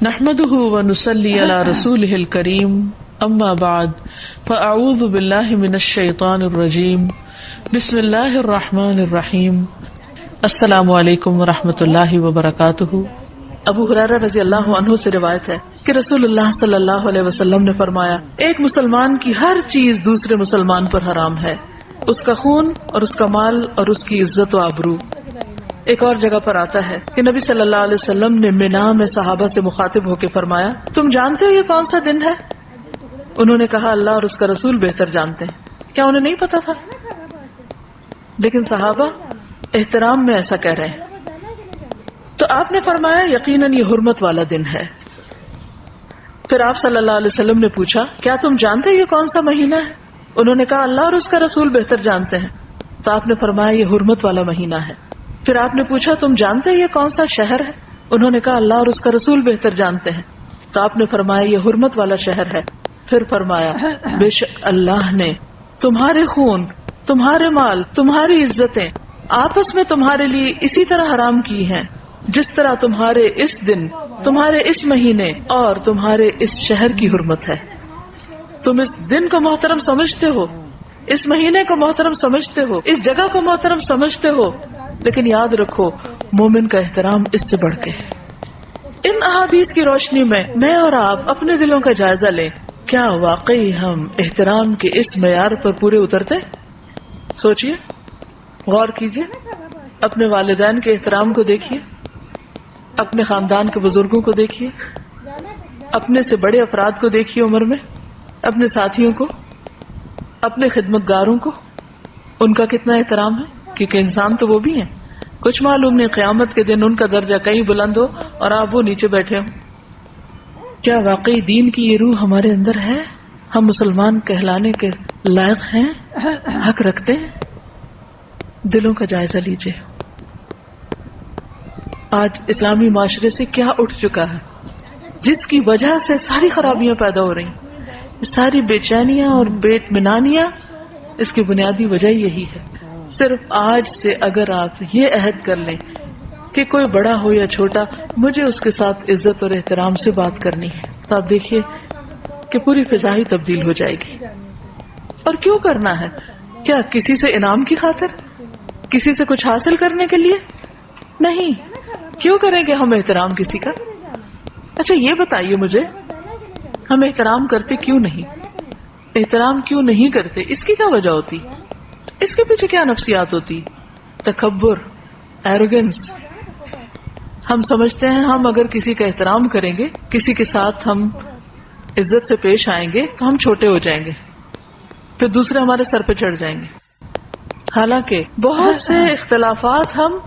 نحمده ونصلي على رسوله الكريم اما بعد فاعوذ بالله من الشيطان الرجيم بسم الله الرحمن الرحيم السلام علیکم ورحمۃ اللہ وبرکاتہ۔ ابو ہریرہ رضی اللہ عنہ سے روایت ہے کہ رسول اللہ صلی اللہ علیہ وسلم نے فرمایا، ایک مسلمان کی ہر چیز دوسرے مسلمان پر حرام ہے، اس کا خون اور اس کا مال اور اس کی عزت و آبرو۔ ایک اور جگہ پر آتا ہے کہ نبی صلی اللہ علیہ وسلم نے منا میں صحابہ سے مخاطب ہو کے فرمایا، تم جانتے ہو یہ کون سا دن ہے؟ انہوں نے کہا، اللہ اور اس کا رسول بہتر جانتے ہیں۔ کیا انہیں نہیں پتا تھا؟ لیکن صحابہ احترام میں ایسا کہہ رہے ہیں۔ تو آپ نے فرمایا، یقیناً یہ حرمت والا دن ہے۔ پھر آپ صلی اللہ علیہ وسلم نے پوچھا، کیا تم جانتے یہ کون سا مہینہ ہے؟ انہوں نے کہا، اللہ اور اس کا رسول بہتر جانتے ہیں۔ تو آپ نے فرمایا، یہ حرمت والا مہینہ ہے۔ پھر آپ نے پوچھا، تم جانتے یہ کون سا شہر ہے؟ انہوں نے کہا، اللہ اور اس کا رسول بہتر جانتے ہیں۔ تو آپ نے فرمایا، یہ حرمت والا شہر ہے۔ پھر فرمایا، بے شک اللہ نے تمہارے خون، تمہارے مال، تمہاری عزتیں آپس میں تمہارے لیے اسی طرح حرام کی ہیں جس طرح تمہارے اس دن، تمہارے اس مہینے اور تمہارے اس شہر کی حرمت ہے۔ تم اس دن کو محترم سمجھتے ہو، اس مہینے کو محترم سمجھتے ہو، اس جگہ کو محترم سمجھتے ہو، لیکن یاد رکھو مومن کا احترام اس سے بڑھ کے ہے۔ ان احادیث کی روشنی میں اور آپ اپنے دلوں کا جائزہ لیں، کیا واقعی ہم احترام کے اس معیار پر پورے اترتے؟ سوچئے، غور کیجئے، اپنے والدین کے احترام کو دیکھیے، اپنے خاندان کے بزرگوں کو دیکھیے، اپنے سے بڑے افراد کو دیکھیے عمر میں، اپنے ساتھیوں کو، اپنے خدمتگاروں کو، ان کا کتنا احترام ہے؟ کیونکہ انسان تو وہ بھی ہیں، کچھ معلوم نہیں قیامت کے دن ان کا درجہ کہیں بلند ہو اور آپ وہ نیچے بیٹھے ہوں۔ کیا واقعی دین کی یہ روح ہمارے اندر ہے؟ ہم مسلمان کہلانے کے لائق ہیں؟ حق رکھتے ہیں؟ دلوں کا جائزہ لیجئے۔ آج اسلامی معاشرے سے کیا اٹھ چکا ہے جس کی وجہ سے ساری خرابیاں پیدا ہو رہی، ساری بے چینیاں اور بے اطمینانیاں، اس کی بنیادی وجہ یہی ہے۔ صرف آج سے اگر آپ یہ عہد کر لیں کہ کوئی بڑا ہو یا چھوٹا، مجھے اس کے ساتھ عزت اور احترام سے بات کرنی ہے، تو آپ دیکھیے کہ پوری فضا ہی تبدیل ہو جائے گی۔ اور کیوں کرنا ہے؟ کیا کسی سے انعام کی خاطر؟ کسی سے کچھ حاصل کرنے کے لیے؟ نہیں۔ کیوں کریں گے ہم احترام کسی کا؟ اچھا یہ بتائیے مجھے، ہم احترام کرتے کیوں نہیں؟ احترام کیوں نہیں کرتے؟ اس کی کیا وجہ ہوتی؟ اس کے پیچھے کیا نفسیات ہوتی؟ تکبر، ایروگنس۔ ہم سمجھتے ہیں ہم اگر کسی کا احترام کریں گے، کسی کے ساتھ ہم عزت سے پیش آئیں گے تو ہم چھوٹے ہو جائیں گے، پھر دوسرے ہمارے سر پہ چڑھ جائیں گے۔ حالانکہ بہت سے اختلافات ہم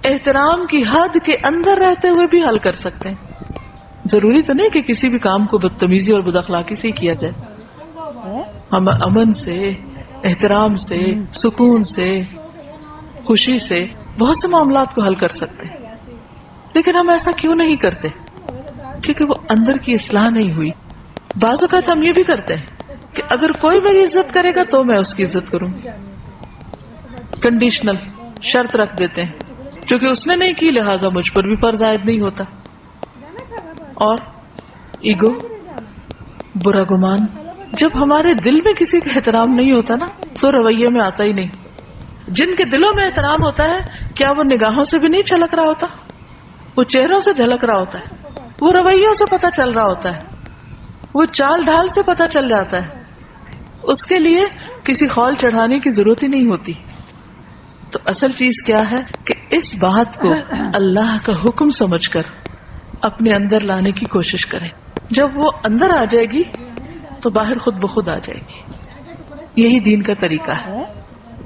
احترام کی حد کے اندر رہتے ہوئے بھی حل کر سکتے ہیں۔ ضروری تو نہیں کہ کسی بھی کام کو بدتمیزی اور بد اخلاقی سے ہی کیا جائے۔ ہم امن سے، احترام سے، سکون سے، خوشی سے بہت سے معاملات کو حل کر سکتے ہیں، لیکن ہم ایسا کیوں نہیں کرتے؟ کیونکہ وہ اندر کی اصلاح نہیں ہوئی۔ بعض اوقات ہم یہ بھی کرتے ہیں کہ اگر کوئی میری عزت کرے گا تو میں اس کی عزت کروں، کنڈیشنل شرط رکھ دیتے ہیں، کیونکہ اس نے نہیں کی لہٰذا مجھ پر بھی فرض عائد نہیں ہوتا۔ اور ایگو، برا گمان، جب ہمارے دل میں کسی کا احترام نہیں ہوتا نا تو رویے میں آتا ہی نہیں۔ جن کے دلوں میں احترام ہوتا ہے، کیا وہ نگاہوں سے بھی نہیں چھلک رہا ہوتا؟ وہ چہروں سے جھلک رہا ہوتا ہے، وہ رویوں سے پتہ چل رہا ہوتا ہے، وہ چال ڈھال سے پتہ چل جاتا ہے۔ اس کے لیے کسی خول چڑھانے کی ضرورت ہی نہیں ہوتی۔ تو اصل چیز کیا ہے کہ اس بات کو اللہ کا حکم سمجھ کر اپنے اندر لانے کی کوشش کریں۔ جب وہ اندر آ جائے گی تو باہر خود بخود آ جائے گی۔ یہی دین کا طریقہ ہے،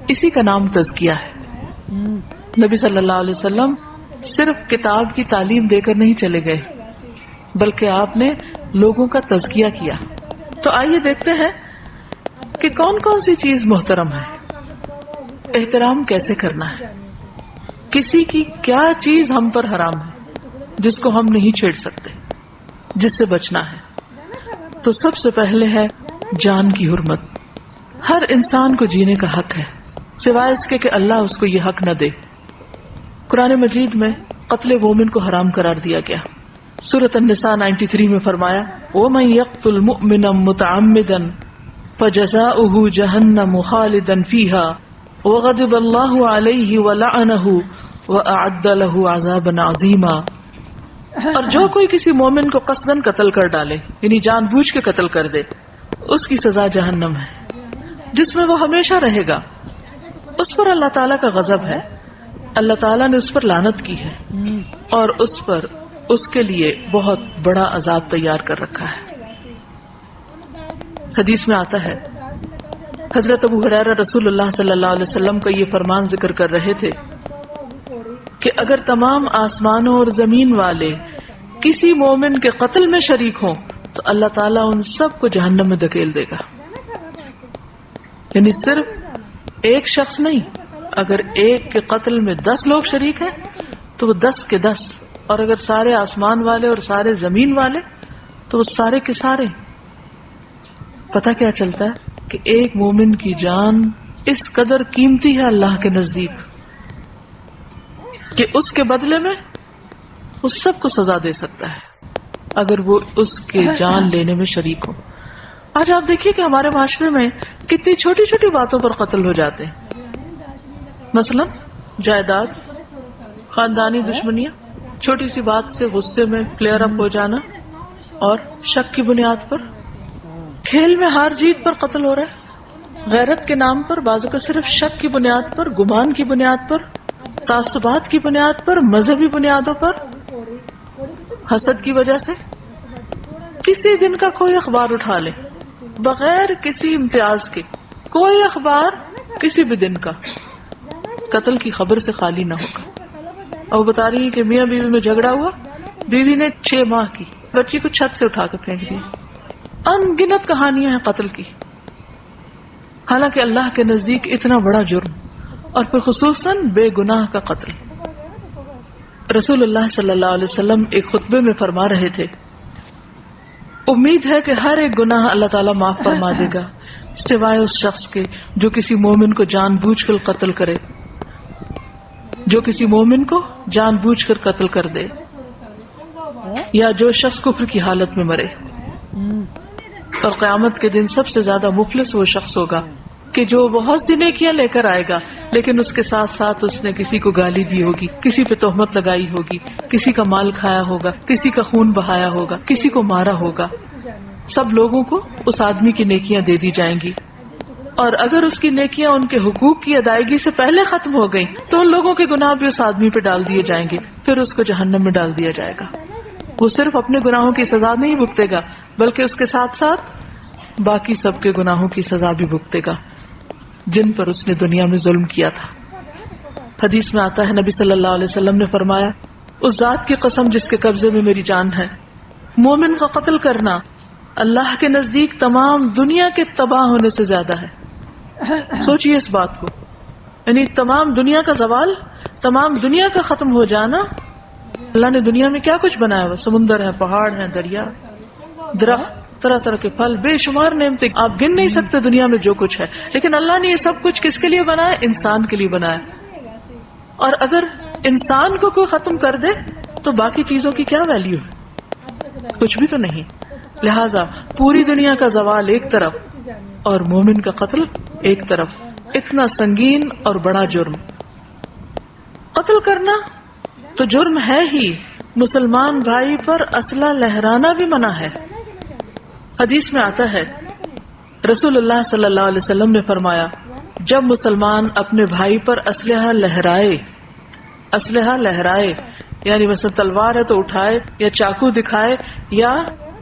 اسی کا نام تزکیہ ہے۔ نبی صلی اللہ علیہ وسلم صرف کتاب کی تعلیم دے کر نہیں چلے گئے، بلکہ آپ نے لوگوں کا تزکیہ کیا۔ تو آئیے دیکھتے ہیں کہ کون کون سی چیز محترم ہے، احترام کیسے کرنا ہے، کسی کی کیا چیز ہم پر حرام ہے جس کو ہم نہیں چھیڑ سکتے، جس سے بچنا ہے۔ تو سب سے پہلے ہے جان کی حرمت۔ ہر انسان کو جینے کا حق ہے، سوائے اس کے کہ اللہ اس کو یہ حق نہ دے۔ قرآن مجید میں قتل مومن کو حرام قرار دیا گیا، سورۃ النساء 93 میں فرمایا وَمَن يَقْتُلْ مُؤْمِنًا مُتَعَمِّدًا فَجَزَاؤُهُ جَهَنَّمُ خَالِدًا فِيهَا وَغَضِبَ اللَّهُ عَلَيْهِ وَلَعَنَهُ وَأَعَدَّ لَهُ عَذَابًا عَظِيمًا. اور جو کوئی کسی مومن کو قصداً قتل کر ڈالے یعنی جان بوجھ کے قتل کر دے اس کی سزا جہنم ہے جس میں وہ ہمیشہ رہے گا. اس پر اللہ تعالیٰ کا غضب ہے, اللہ تعالیٰ نے اس پر لعنت کی ہے اور اس پر اس کے لیے بہت بڑا عذاب تیار کر رکھا ہے. حدیث میں آتا ہے حضرت ابو ہریرہ رسول اللہ صلی اللہ علیہ وسلم کا یہ فرمان ذکر کر رہے تھے کہ اگر تمام آسمانوں اور زمین والے کسی مومن کے قتل میں شریک ہوں تو اللہ تعالیٰ ان سب کو جہنم میں دھکیل دے گا. یعنی صرف ایک شخص نہیں, اگر ایک کے قتل میں 10 لوگ شریک ہیں تو وہ 10 کے 10, اور اگر سارے آسمان والے اور سارے زمین والے تو وہ سارے کے سارے. پتہ کیا چلتا ہے کہ ایک مومن کی جان اس قدر قیمتی ہے اللہ کے نزدیک کہ اس کے بدلے میں وہ سب کو سزا دے سکتا ہے اگر وہ اس کے جان لینے میں شریک ہو. آج آپ دیکھیے کہ ہمارے معاشرے میں کتنی چھوٹی چھوٹی باتوں پر قتل ہو جاتے ہیں, مثلا جائیداد, خاندانی دشمنیاں, چھوٹی سی بات سے غصے میں فلیئر اپ ہو جانا, اور شک کی بنیاد پر, کھیل میں ہار جیت پر قتل ہو رہا ہے, غیرت کے نام پر, بعضوں کا صرف شک کی بنیاد پر, گمان کی بنیاد پر, تعصبات کی بنیاد پر, مذہبی بنیادوں پر, حسد کی وجہ سے. کسی دن کا کوئی اخبار اٹھا لے بغیر کسی امتیاز کے, کوئی اخبار کسی بھی دن کا قتل کی خبر سے خالی نہ ہوگا. اور وہ بتا رہی ہے کہ میاں بیوی میں جھگڑا ہوا, بیوی نے 6 ماہ کی بچی کو چھت سے اٹھا کر پھینک دی. ان گنت کہانیاں ہیں قتل کی, حالانکہ اللہ کے نزدیک اتنا بڑا جرم, اور پھر خصوصاً بے گناہ کا قتل. رسول اللہ صلی اللہ علیہ وسلم ایک خطبے میں فرما رہے تھے امید ہے کہ ہر ایک گناہ اللہ تعالیٰ معاف فرما دے گا سوائے اس شخص کے جو کسی مومن کو جان بوجھ کر قتل کرے, جو کسی مومن کو جان بوجھ کر قتل کر دے, یا جو شخص کفر کی حالت میں مرے. اور قیامت کے دن سب سے زیادہ مفلس وہ شخص ہوگا کہ جو بہت سی نیکیاں لے کر آئے گا لیکن اس کے ساتھ ساتھ اس نے کسی کو گالی دی ہوگی, کسی پہ تہمت لگائی ہوگی, کسی کا مال کھایا ہوگا, کسی کا خون بہایا ہوگا, کسی کو مارا ہوگا. سب لوگوں کو اس آدمی کی نیکیاں دے دی جائیں گی, اور اگر اس کی نیکیاں ان کے حقوق کی ادائیگی سے پہلے ختم ہو گئیں تو ان لوگوں کے گناہ بھی اس آدمی پہ ڈال دیے جائیں گے, پھر اس کو جہنم میں ڈال دیا جائے گا. وہ صرف اپنے گناہوں کی سزا نہیں بھگتے گا بلکہ اس کے ساتھ ساتھ باقی سب کے گناہوں کی سزا بھی بھگتے گا جن پر اس نے دنیا میں ظلم کیا تھا. حدیث میں آتا ہے نبی صلی اللہ علیہ وسلم نے فرمایا اس ذات کی قسم جس کے قبضے میں میری جان ہے, مومن کا قتل کرنا اللہ کے نزدیک تمام دنیا کے تباہ ہونے سے زیادہ ہے. سوچئے اس بات کو, یعنی تمام دنیا کا زوال, تمام دنیا کا ختم ہو جانا. اللہ نے دنیا میں کیا کچھ بنایا ہوا, سمندر ہے, پہاڑ ہیں, دریا, درخت, طرح طرح کے پھل, بے شمار نعمتیں, آپ گن نہیں سکتے دنیا میں جو کچھ ہے. لیکن اللہ نے یہ سب کچھ کس کے لیے بنایا؟ انسان کے لیے بنایا. اور اگر انسان کو کوئی ختم کر دے تو باقی چیزوں کی کیا ویلیو ہے؟ کچھ بھی تو نہیں. لہذا پوری دنیا کا زوال ایک طرف اور مومن کا قتل ایک طرف, اتنا سنگین اور بڑا جرم. قتل کرنا تو جرم ہے ہی, مسلمان بھائی پر اسلحہ لہرانا بھی منع ہے. حدیث میں آتا ہے رسول اللہ صلی اللہ علیہ وسلم نے فرمایا جب مسلمان اپنے بھائی پر اسلحہ لہرائے یعنی مثلا تلوار ہے تو اٹھائے, یا چاقو دکھائے, یا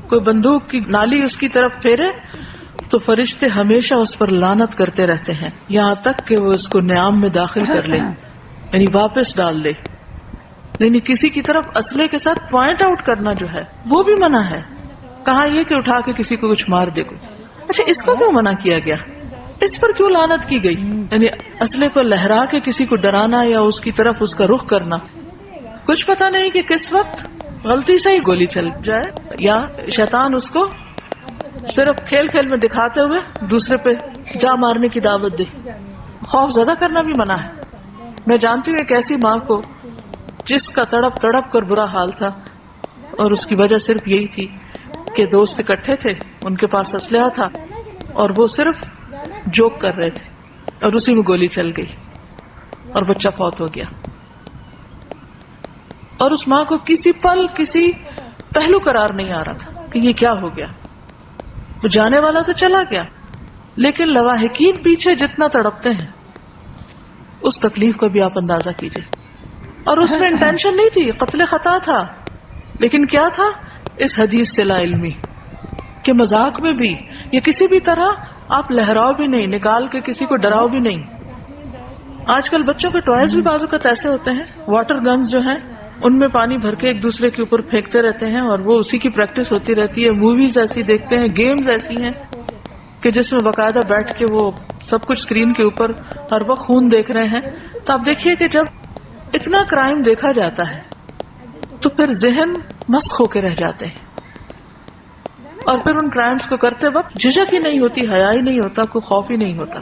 کوئی بندوق کی نالی اس کی طرف پھیرے, تو فرشتے ہمیشہ اس پر لعنت کرتے رہتے ہیں یہاں تک کہ وہ اس کو نیام میں داخل کر لے, یعنی واپس ڈال لے. یعنی کسی کی طرف اسلحے کے ساتھ پوائنٹ آؤٹ کرنا جو ہے وہ بھی منع ہے. کہا یہ کہ اٹھا کے کسی کو کچھ مار دے گو. اچھا, اس کو کیوں منع کیا گیا, اس پر کیوں لعنت کی گئی؟ یعنی اسلحے کو لہرا کے کسی کو ڈرانا یا اس کی طرف اس کا رخ کرنا, کچھ پتہ نہیں کہ کس وقت غلطی سے ہی گولی چل جائے, یا شیطان اس کو صرف کھیل کھیل میں دکھاتے ہوئے دوسرے پہ جا مارنے کی دعوت دے. خوف زدہ کرنا بھی منع ہے. میں جانتی ہوں ایک ایسی ماں کو جس کا تڑپ تڑپ کر برا حال تھا, اور اس کی وجہ صرف یہی تھی کہ دوست اکٹھے تھے، ان کے پاس اسلحہ تھا اور وہ صرف جوک کر رہے تھے، اور اسی میں گولی چل گئی اور بچہ فوت ہو گیا. اور اس ماں کو کسی پل کسی پہلو قرار نہیں آ رہا تھا کہ یہ کیا ہو گیا. وہ جانے والا تو چلا گیا، لیکن لواحقین پیچھے جتنا تڑپتے ہیں اس تکلیف کو بھی آپ اندازہ کیجئے. اور اس میں انٹینشن نہیں تھی، قتل خطا تھا، لیکن کیا تھا؟ اس حدیث سے لا علمی کہ مذاق میں بھی یا کسی بھی طرح آپ لہراؤ بھی نہیں، نکال کے کسی کو ڈراؤ بھی نہیں. آج کل بچوں کے ٹوائز بھی بعض اوقات ایسے ہوتے ہیں، واٹر گنز جو ہیں ان میں پانی بھر کے ایک دوسرے کے اوپر پھینکتے رہتے ہیں اور وہ اسی کی پریکٹس ہوتی رہتی ہے. موویز ایسی دیکھتے ہیں، گیمز ایسی ہیں کہ جس میں باقاعدہ بیٹھ کے وہ سب کچھ اسکرین کے اوپر ہر وقت خون دیکھ رہے ہیں. تو آپ دیکھیے کہ جب اتنا کرائم دیکھا جاتا ہے تو پھر ذہن مسخ ہو کے رہ جاتے ہیں، اور پھر ان کرائمز کو کرتے وقت جھجک ہی نہیں ہوتی، حیا ہی نہیں ہوتا، کوئی خوف ہی نہیں ہوتا.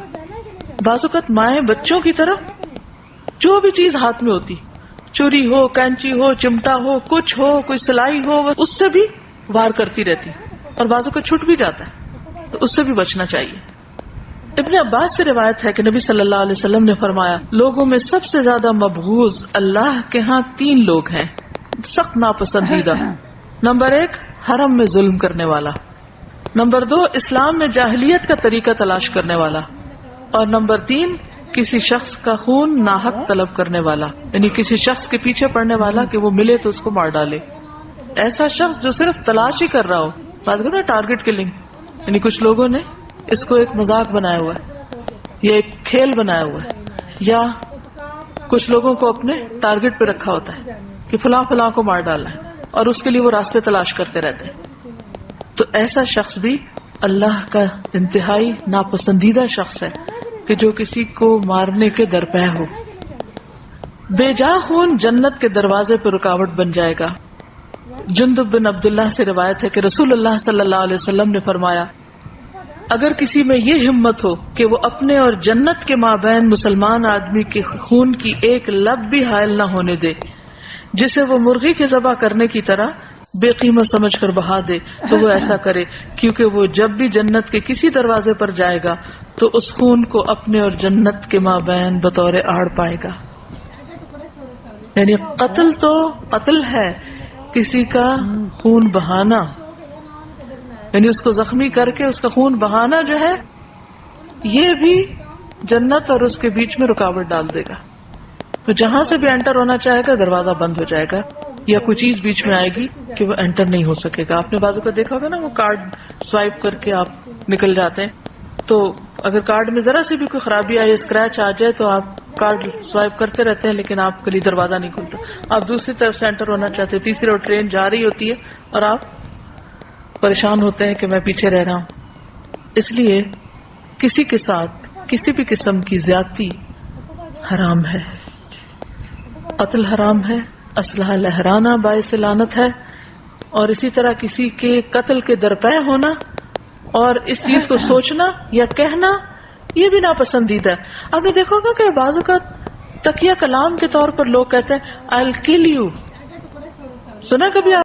بعض اوقات مائیں بچوں کی طرف جو بھی چیز ہاتھ میں ہوتی، چوری ہو، کینچی ہو، چمٹا ہو، کچھ ہو، کوئی سلائی ہو، اس سے بھی وار کرتی رہتی، اور بعضوں کو چھٹ بھی جاتا ہے، تو اس سے بھی بچنا چاہیے. ابن عباس سے روایت ہے کہ نبی صلی اللہ علیہ وسلم نے فرمایا، لوگوں میں سب سے زیادہ مبغوض اللہ کے ہاں 3 لوگ ہیں، سخت ناپسندیدہ. نمبر 1 حرم میں ظلم کرنے والا، نمبر 2 اسلام میں جاہلیت کا طریقہ تلاش کرنے والا، اور نمبر 3 کسی شخص کا خون ناحق طلب کرنے والا، یعنی کسی شخص کے پیچھے پڑنے والا کہ وہ ملے تو اس کو مار ڈالے. ایسا شخص جو صرف تلاش ہی کر رہا ہو، بات کرو نا ٹارگٹ کلنگ، یعنی کچھ لوگوں نے اس کو ایک مذاق بنایا ہوا ہے یا ایک کھیل بنایا ہوا ہے، یا کچھ لوگوں کو اپنے ٹارگٹ پہ رکھا ہوتا ہے کہ فلاں فلاں کو مار ڈالنا ہے، اور اس کے لیے وہ راستے تلاش کرتے رہتے ہیں. تو ایسا شخص بھی اللہ کا انتہائی ناپسندیدہ شخص ہے کہ جو کسی کو مارنے کے درپے ہو. بے جا خون جنت کے دروازے پر رکاوٹ بن جائے گا. جندب بن عبداللہ سے روایت ہے کہ رسول اللہ صلی اللہ علیہ وسلم نے فرمایا، اگر کسی میں یہ ہمت ہو کہ وہ اپنے اور جنت کے مابین مسلمان آدمی کے خون کی ایک لب بھی حائل نہ ہونے دے، جسے وہ مرغی کے ذبح کرنے کی طرح بے قیمت سمجھ کر بہا دے، تو وہ ایسا کرے، کیونکہ وہ جب بھی جنت کے کسی دروازے پر جائے گا تو اس خون کو اپنے اور جنت کے مابین بطور آڑ پائے گا. یعنی قتل تو قتل ہے، کسی کا خون بہانا، یعنی اس کو زخمی کر کے اس کا خون بہانا جو ہے، یہ بھی جنت اور اس کے بیچ میں رکاوٹ ڈال دے گا. تو جہاں سے بھی انٹر ہونا چاہے گا دروازہ بند ہو جائے گا، یا کوئی چیز بیچ میں آئے گی کہ وہ انٹر نہیں ہو سکے گا. آپ نے بازو کا دیکھا ہوگا نا، وہ کارڈ سوائپ کر کے آپ نکل جاتے ہیں، تو اگر کارڈ میں ذرا سی بھی کوئی خرابی آئے، اسکریچ آ جائے، تو آپ کارڈ سوائپ کرتے رہتے ہیں، لیکن آپ کے لیے دروازہ نہیں کھلتا. آپ دوسری طرف سے انٹر ہونا چاہتے ہیں، تیسری اور ٹرین جا رہی ہوتی ہے اور آپ پریشان ہوتے ہیں کہ میں پیچھے رہ رہا ہوں. اس لیے کسی کے ساتھ کسی بھی قسم کی زیادتی حرام ہے، قتل حرام ہے، اسلحہ لہرانا باعث لعنت ہے، اور اسی طرح کسی کے قتل کے درپے ہونا اور اس چیز کو سوچنا یا کہنا، یہ بھی ناپسندیدہ ہے. آپ نے دیکھا ہوگا کہ بعض اوقات تکیہ کلام کے طور پر لوگ کہتے ہیں I'll kill you. سنا کبھی آپ